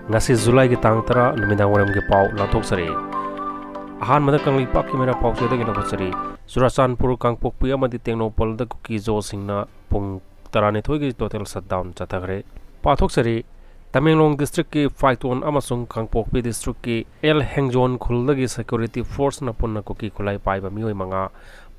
ngasi July ki tang tara numidang waram ki pau lathok sari ahan mada kangli pak ki mera pau se da ki lathok sari Surachanpur kangpokpi amadi Teknopol da KUKIjo singna pung12gi gi total shutdown chathakhre pathok sari Tamenglong district ki Phaiton amasung kangpokpi district ki El Hengjon khulda gi security force na punna KUKI khulai paiba mioi manga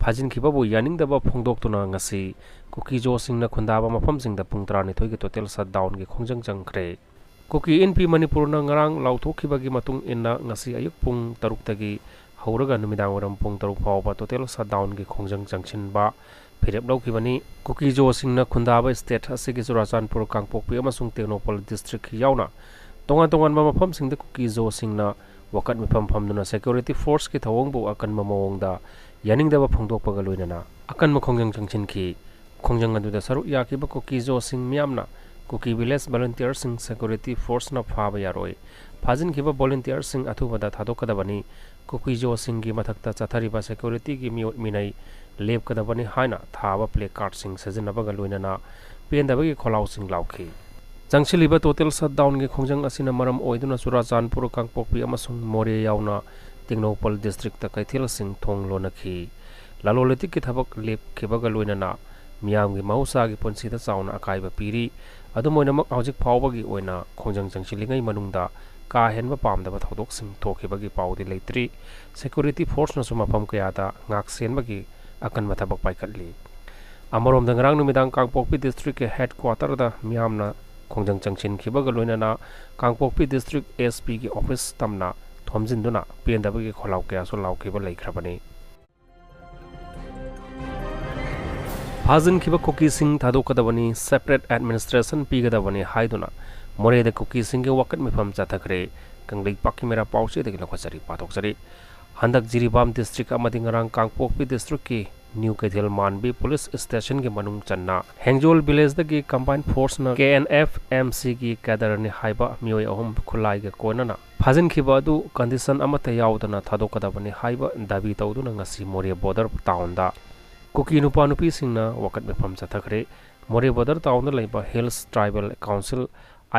phajin khiba bu yaning daba phongdok tuna ngasi KUKIjo singna khundaba mafam singda pung12gi gi total shutdown gi khongjang changkhre KUKI NP Manipur na ngarang lauthokhiba gi matung inna ngasi ayuk pung 6 tagi hauraga numidang waram pung 6 phawba total shutdown gi khongjang changchin ba phirep laukhibani KUKIjo singna khundaba state asigi Surachanpur kangpokpi amasung Teknopol district yauna tongan mafam singda KUKIjo singna wakat mifam famduna security force ki thawongbu akan mamawongda yaningdaba phongdokpaga loinana akan ma khongjang changchin ki khongjang aduda saru yakiba KUKIjo sing miamna KUKI village volunteer sing security force na phaba yaroi phajin khiba volunteer sing athubada thadokadabani KUKIjo sing gi mathakta chathariba security gi minai leb kadabani haina thaba play card sing sajinabaga loinana pendabagi kholau sing laukhi changchiliba total shutdown gi khongjang asina maram oiduna Surachanpur kangpokpi amasung more yauna Teknopol district ta kaithil sing thong lonakhi laloleti ki thabak leb khibaga loinana miyamgi mausa gi ponsida chauna akaiba piri adumoinamak hojik phawbagi oina khongjang changchilingai manungda ka henba pamdaba thodok sing thokhibagi paudi leitri security force na suma pham kayada ngak senbagi akan mathabak paikatli amarom dangrang numidang kangpokpi district ke headquarter da miyamna khongjang changchin khibaga loinana kangpokpi district SP ki office tamna thomjinduna pendabagi kholau kya so laukhiba leikhrabani phajin khiba KUKI sing thadokadabani separate administration pigadabani haiduna more da KUKI sing ge wakat mifam chathakhre kanglei pakki mera pause de lakhachari pathoksari handak Jiribam district amadi ngarang kangpokpi district ki New Kaithil Manbi police station ke manung channa Hengjol village da ki combined force na KNF MC ki kadar ni haiba mioi ahum khulai ge konana phajin khiba du condition amata yaudana thadokadabani haiba dabi tawduna ngasi more border town da KUKI nupa nupi singna wakat mifam chathakhre more border town da laiba Hills Tribal Council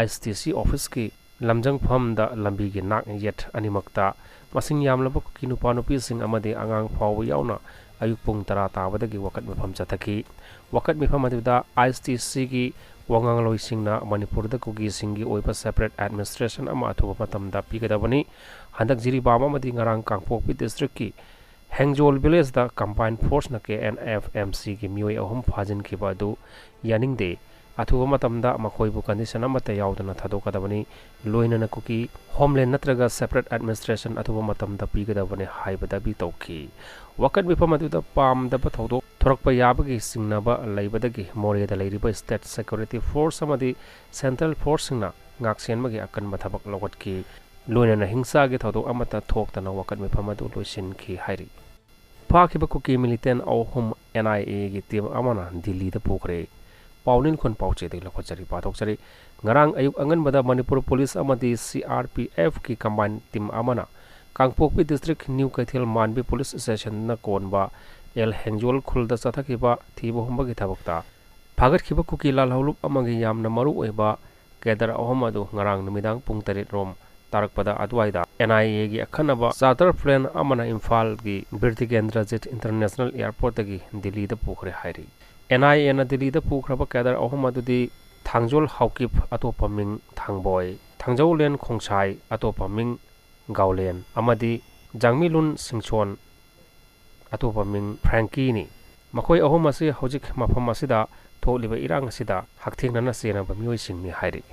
ISTC office ki lamjang pham da lambi gi nak yet animakta masing yamlaba KUKI nupa nupi sing amade angang phaw yauna ayuk pung 10 tabadagi wakat mifam chathaki wakat mifam aduda ISTC gi wangang loi singna Manipur da KUKI singi oipa separate administration ama athuba matamda pigadabani handak Jiribam amadi ngarang kangpokpi district ki Hengjol village da combined force na KNF MC gi mioi ahum phajin khiba du yaningde athuba matamda makhoibu condition amata yaudana thadokadabani loinana KUKI homeland natraga separate administration athuba matamda pigadabani haibada bi tawki wakat mifam aduda pamdaba thodok thorakpa yabagi singnaba leibadagi more da leiriba state security force amadi central force singna ngaksenmagi akan mathabak lawatki loinana hingsa gi thodok amata thoktana wakat mifam adu loisin ki hairi Fakhiba KUKI militan ahum NIA gi team amana Delhi da pukhre paunin khon pauche de lakhachari pathoksari ngarang ayuk angan bada Manipur police amadi CRPF ki combined team amana kangpokpi district New Kaithil Manbi police station na konba El Hengjol khulda chathakiba thibo humba gi thabakta phagat khiba KUKI lal holup amagi yamna maru oiba kedar ahum adu ngarang numidang pung 3 rom tarakpada adwaida NIA gi akhanaba charter plane amana Imphal gi Birthi Kendrajit International Airport gi Delhi da pukhre hairi NIA na Delhi da pukhraba kadar ahum adudi Thangjol Haukip atopaming Thangboy Thangjaulen Khongsai atopaming Gaulen amadi Jangmilun Singchon atopaming Frankie ni makhoi ahum ase hojik mafam asida tholiba irang asida hakthengna na sena ba mioi singni hairi